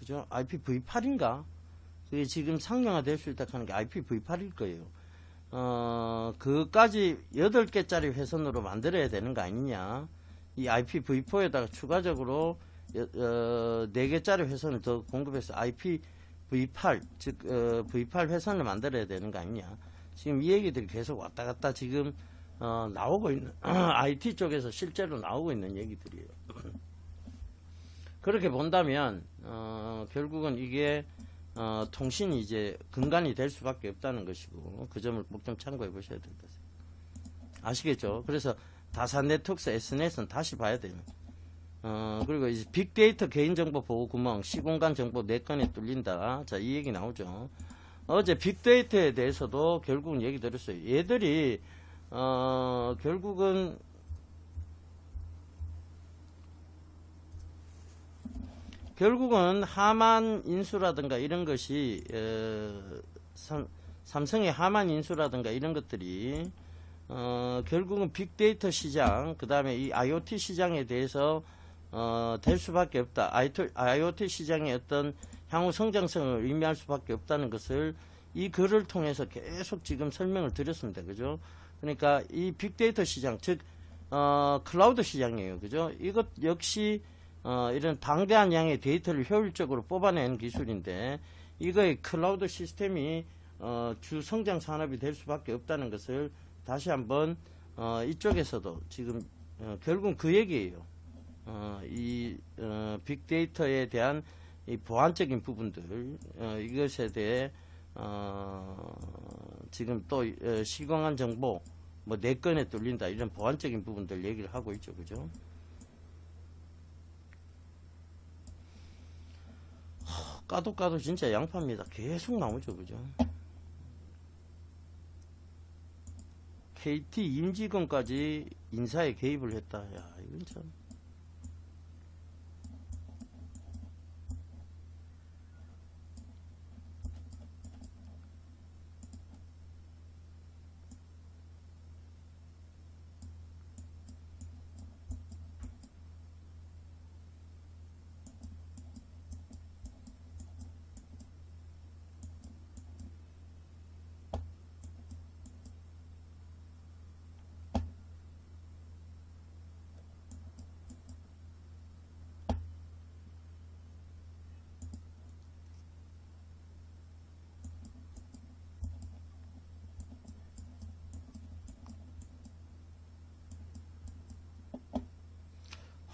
그죠? IPv8인가? 그게 지금 상용화 될 수 있다 하는 게 IPv8일 거예요. 그까지 8개짜리 회선으로 만들어야 되는 거 아니냐. 이 IPv4에다가 추가적으로 4개짜리 회선을 더 공급해서 IPv8, 즉, V8 회선을 만들어야 되는 거 아니냐. 지금 이 얘기들이 계속 왔다 갔다 지금, 나오고 있는, IT 쪽에서 실제로 나오고 있는 얘기들이에요. 그렇게 본다면, 결국은 이게, 통신이 이제 근간이 될 수밖에 없다는 것이고, 그 점을 꼭 좀 참고해 보셔야 될 것 같아요. 아시겠죠? 그래서 다산 네트워크 SNS는 다시 봐야 돼요. 그리고 이제 빅데이터 개인정보 보호 구멍, 시공간 정보 4건에 뚫린다. 자, 이 얘기 나오죠. 어제 빅데이터에 대해서도 결국은 얘기 드렸어요. 얘들이, 결국은 하만 인수라든가 이런 것이, 삼성의 하만 인수라든가 이런 것들이, 결국은 빅데이터 시장, 그 다음에 이 IoT 시장에 대해서, 될 수밖에 없다. IoT 시장의 어떤 향후 성장성을 의미할 수밖에 없다는 것을 이 글을 통해서 계속 지금 설명을 드렸습니다. 그죠? 그러니까 이 빅데이터 시장, 즉, 클라우드 시장이에요. 그죠? 이것 역시, 이런 방대한 양의 데이터를 효율적으로 뽑아내는 기술인데, 이거의 클라우드 시스템이, 주 성장 산업이 될 수밖에 없다는 것을 다시 한번, 이쪽에서도 지금, 결국은 그 얘기예요. 빅데이터에 대한 이 보안적인 부분들, 이것에 대해, 지금 또, 시공한 정보, 뭐, 4건에 뚫린다, 이런 보안적인 부분들 얘기를 하고 있죠. 그죠? 까도 진짜 양파입니다. 계속 나오죠. 그죠? KT 임직원까지 인사에 개입을 했다. 야, 이건 참.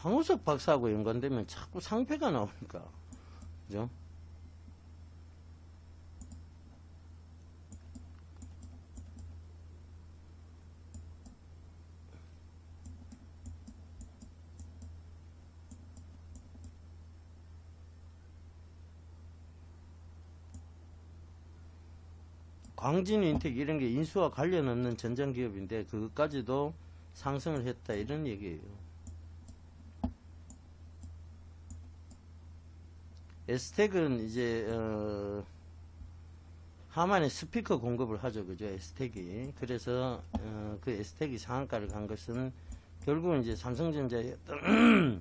황우석 박사하고 연관되면 자꾸 상패가 나오니까. 그죠? 광진 인텍 이런 게 인수와 관련 없는 전장기업인데 그것까지도 상승을 했다 이런 얘기예요. 에스텍은 이제 하만에 스피커 공급을 하죠. 그죠? 에스텍이. 그래서 그 에스텍이 상한가를 간 것은 결국은 이제 삼성전자의 어떤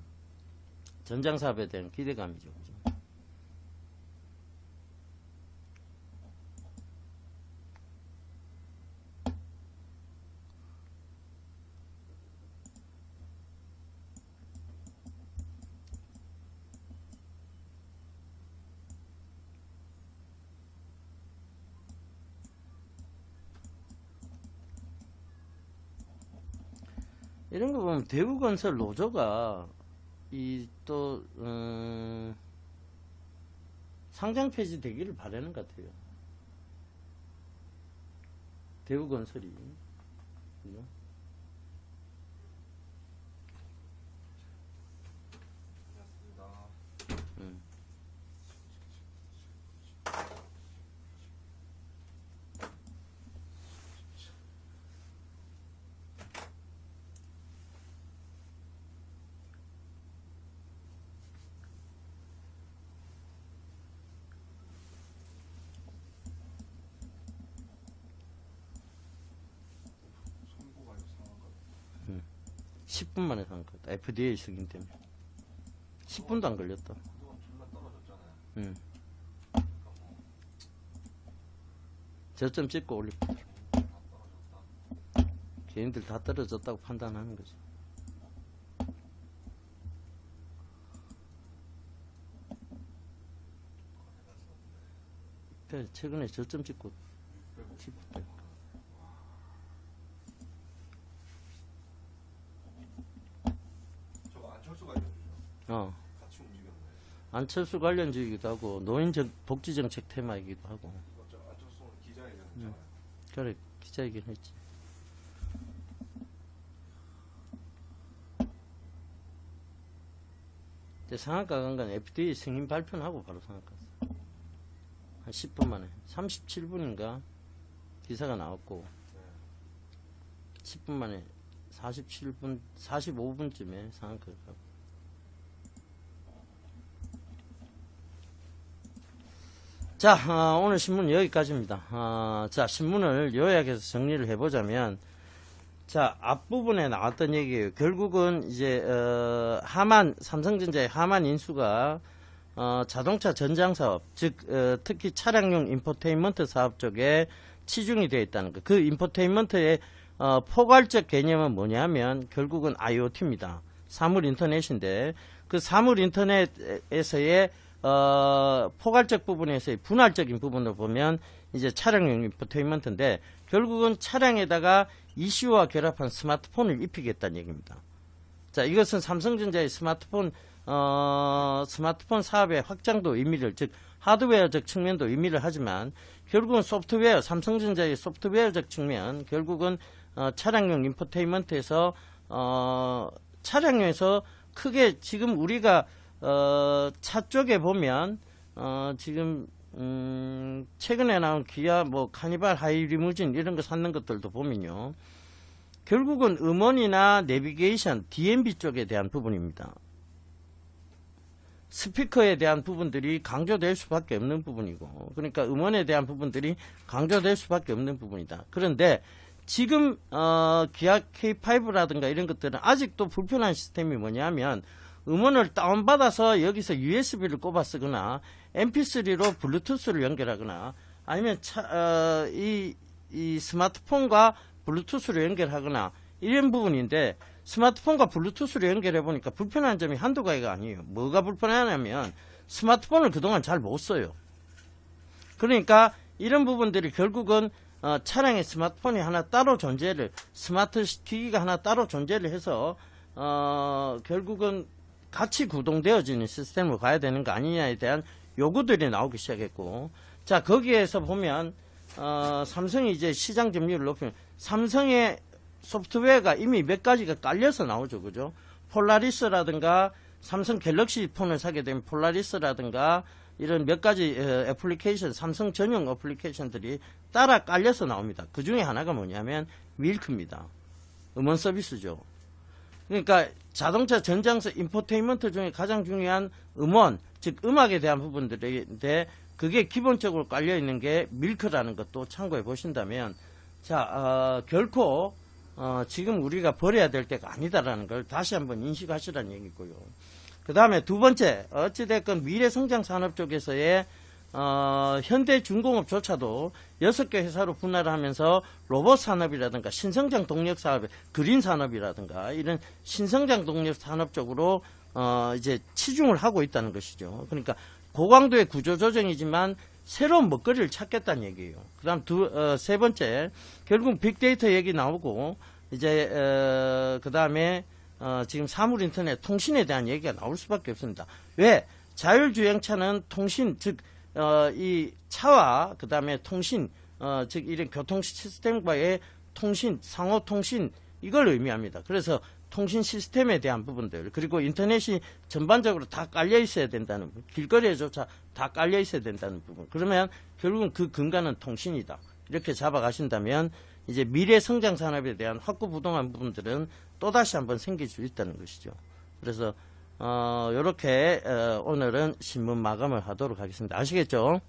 전장사업에 대한 기대감이죠. 그죠? 이런 거 보면 대우건설 노조가 이 또 상장 폐지 되기를 바라는 것 같아요. 대우건설이. 그죠? 선고가 이상한 것 10분 만에 산 거다. FDA 승인 때문에. 10분도 안 걸렸다. 그동안 졸라 떨어졌잖아요. 저점 찍고 올릴 거야. 개인들 다 떨어졌다고 판단하는 거지. 그래, 최근에 저점 찍고 짚었대. 저거 안철수 관련주죠. 같이 움직였네. 안철수 관련주이기도 하고 노인 복지정책 테마이기도 하고. 안철수는 기자회견 했잖아요. 그래, 기자회견 했지. 이제 상한가 간 건 FDA 승인 발표는 하고 바로 상한가 갔어. 한 10분 만에 37분인가 기사가 나왔고 10분 만에 47분 45분쯤에 상한가 가고. 자, 오늘 신문 여기까지입니다. 자, 신문을 요약해서 정리를 해보자면, 자, 앞부분에 나왔던 얘기예요. 결국은 이제 삼성전자의 하만 인수가 자동차 전장 사업, 즉 특히 차량용 인포테인먼트 사업 쪽에 치중이 되어 있다는 거. 그 인포테인먼트의 포괄적 개념은 뭐냐면 결국은 IoT입니다. 사물 인터넷인데 그 사물 인터넷에서의 포괄적 부분에서의 분할적인 부분을 보면 이제 차량용 인포테인먼트인데 결국은 차량에다가 ECU와 결합한 스마트폰을 입히겠다는 얘기입니다. 자, 이것은 삼성전자의 스마트폰 사업의 확장도 의미를, 즉 하드웨어적 측면도 의미를 하지만 결국은 소프트웨어, 삼성전자의 소프트웨어적 측면, 결국은 차량용 인포테인먼트에서 차량용에서 크게 지금 우리가 차 쪽에 보면 지금 최근에 나온 기아 뭐 카니발 하이리무진 이런 거 찾는 것들도 보면요, 결국은 음원이나 내비게이션, DMB 쪽에 대한 부분입니다. 스피커에 대한 부분들이 강조될 수밖에 없는 부분이고, 그러니까 음원에 대한 부분들이 강조될 수밖에 없는 부분이다. 그런데 지금 기아 K5라든가 이런 것들은 아직도 불편한 시스템이 뭐냐면 음원을 다운받아서 여기서 USB를 꼽아 쓰거나 MP3로 블루투스를 연결하거나 아니면 이 스마트폰과 블루투스로 연결하거나 이런 부분인데, 스마트폰과 블루투스로 연결해 보니까 불편한 점이 한두 가지가 아니에요. 뭐가 불편하냐면 스마트폰을 그동안 잘 못 써요. 그러니까 이런 부분들이 결국은 차량에 스마트폰이 하나 따로 존재를, 스마트 기기가 하나 따로 존재를 해서 결국은 같이 구동되어지는 시스템으로 가야 되는 거 아니냐에 대한 요구들이 나오기 시작했고, 자, 거기에서 보면 삼성이 이제 시장 점유율을 높이는, 삼성의 소프트웨어가 이미 몇 가지가 깔려서 나오죠, 그죠? 폴라리스라든가 삼성 갤럭시 폰을 사게 되면 폴라리스라든가 이런 몇 가지 애플리케이션, 삼성 전용 애플리케이션들이 따라 깔려서 나옵니다. 그 중에 하나가 뭐냐면 밀크입니다. 음원 서비스죠. 그러니까 자동차 전장에서 인포테인먼트 중에 가장 중요한 음원, 즉 음악에 대한 부분들인데 그게 기본적으로 깔려 있는 게 밀크라는 것도 참고해 보신다면, 자, 결코 지금 우리가 버려야 될 때가 아니다라는 걸 다시 한번 인식하시라는 얘기고요. 그 다음에 두 번째, 어찌됐건 미래성장 산업 쪽에서의 현대중공업조차도 6개 회사로 분할을 하면서 로봇 산업이라든가 신성장 동력 사업, 그린 산업이라든가 이런 신성장 동력 산업 쪽으로 이제 치중을 하고 있다는 것이죠. 그러니까 고강도의 구조조정이지만 새로운 먹거리를 찾겠다는 얘기예요. 그 다음 세 번째, 결국 빅데이터 얘기 나오고, 이제, 그 다음에, 지금 사물인터넷 통신에 대한 얘기가 나올 수밖에 없습니다. 왜? 자율주행차는 통신, 즉, 이 차와 그 다음에 통신, 즉, 이런 교통 시스템과의 통신, 상호통신, 이걸 의미합니다. 그래서 통신 시스템에 대한 부분들, 그리고 인터넷이 전반적으로 다 깔려 있어야 된다는 부분, 길거리에조차 다 깔려 있어야 된다는 부분. 그러면 결국은 그 근간은 통신이다. 이렇게 잡아가신다면 이제 미래 성장 산업에 대한 확고부동한 부분들은 또다시 한번 생길 수 있다는 것이죠. 그래서 이렇게 오늘은 신문 마감을 하도록 하겠습니다. 아시겠죠?